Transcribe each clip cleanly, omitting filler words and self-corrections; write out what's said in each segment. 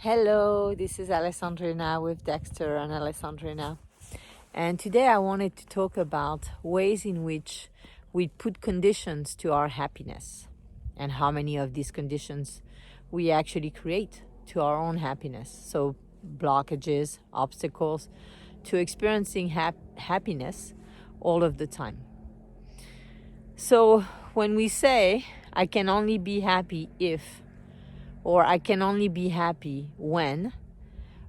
Hello, this is Alessandrina with Dexter and Alessandrina. And today I wanted to talk about ways in which we put conditions to our happiness and how many of these conditions we actually create to our own happiness. So, blockages, obstacles to experiencing happiness all of the time. So, when we say, I can only be happy if, or I can only be happy when,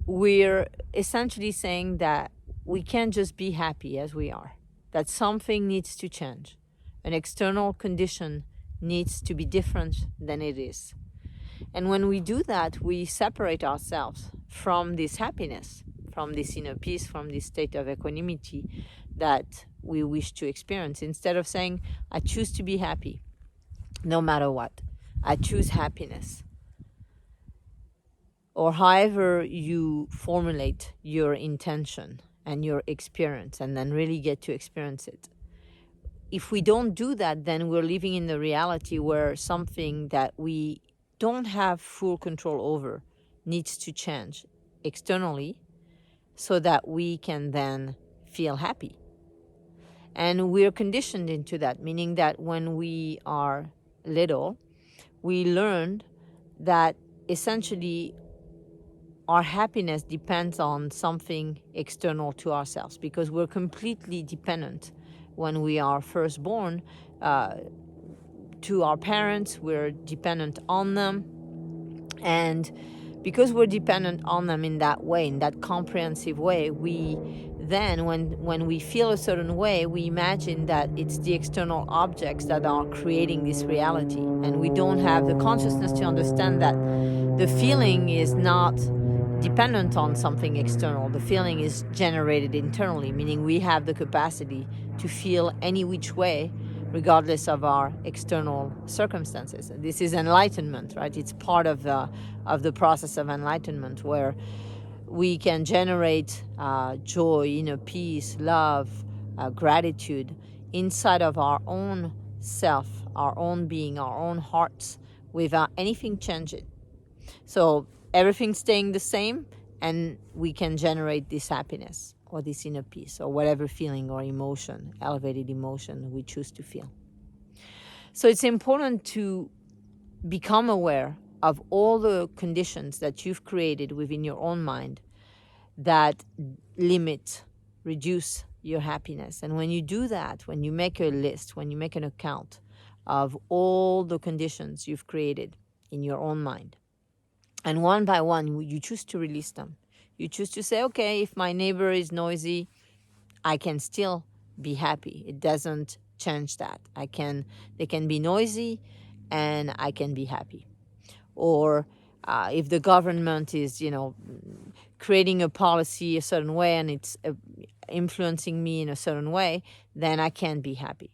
we're essentially saying that we can't just be happy as we are, that something needs to change. An external condition needs to be different than it is. And when we do that, we separate ourselves from this happiness, from this inner peace, from this state of equanimity that we wish to experience. Instead of saying, I choose to be happy no matter what, I choose happiness, or however you formulate your intention and your experience and then really get to experience it. If we don't do that, then we're living in the reality where something that we don't have full control over needs to change externally so that we can then feel happy. And we're conditioned into that, meaning that when we are little, we learned that essentially our happiness depends on something external to ourselves, because we're completely dependent when we are first born to our parents. We're dependent on them, and because we're dependent on them in that way, in that comprehensive way, we then, when we feel a certain way, we imagine that it's the external objects that are creating this reality, and we don't have the consciousness to understand that the feeling is not dependent on something external. The feeling is generated internally, meaning we have the capacity to feel any which way regardless of our external circumstances. This is enlightenment, right? It's part of the process of enlightenment, where we can generate joy, inner peace, love, gratitude inside of our own self, our own being, our own hearts, without anything changing. So everything staying the same, and we can generate this happiness or this inner peace or whatever feeling or emotion, elevated emotion we choose to feel. So it's important to become aware of all the conditions that you've created within your own mind that limit, reduce your happiness. And when you do that, when you make a list, when you make an account of all the conditions you've created in your own mind, and one by one, you choose to release them. You choose to say, okay, if my neighbor is noisy, I can still be happy. It doesn't change that. They can be noisy and I can be happy. Or if the government is, creating a policy a certain way and it's influencing me in a certain way, then I can be happy.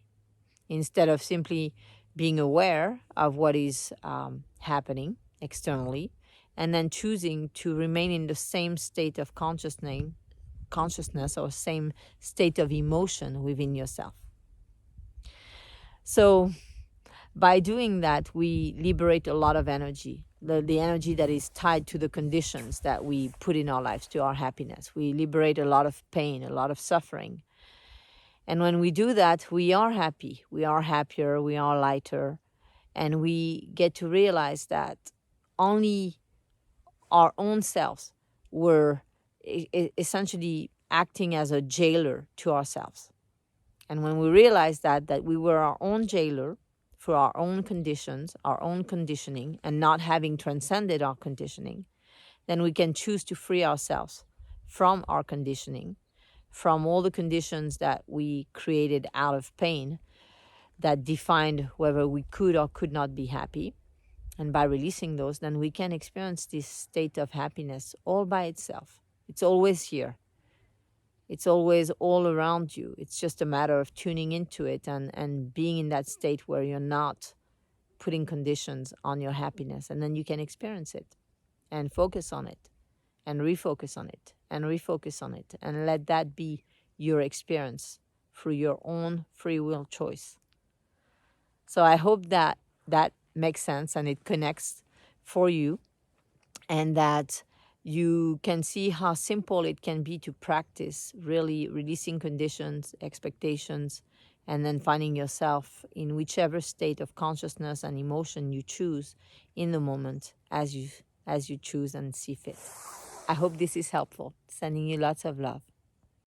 Instead of simply being aware of what is happening externally, and then choosing to remain in the same state of consciousness or same state of emotion within yourself. So by doing that, we liberate a lot of energy, the energy that is tied to the conditions that we put in our lives, to our happiness. We liberate a lot of pain, a lot of suffering. And when we do that, we are happy, we are happier, we are lighter, and we get to realize that only our own selves were essentially acting as a jailer to ourselves. And when we realized that we were our own jailer for our own conditions, our own conditioning, and not having transcended our conditioning, then we can choose to free ourselves from our conditioning, from all the conditions that we created out of pain that defined whether we could or could not be happy. And by releasing those, then we can experience this state of happiness all by itself. It's always here. It's always all around you. It's just a matter of tuning into it and being in that state where you're not putting conditions on your happiness. And then you can experience it and focus on it and refocus on it and refocus on it, and let that be your experience through your own free will choice. So I hope that makes sense and it connects for you, and that you can see how simple it can be to practice really releasing conditions, expectations, and then finding yourself in whichever state of consciousness and emotion you choose in the moment as you choose and see fit. I hope this is helpful. Sending you lots of love.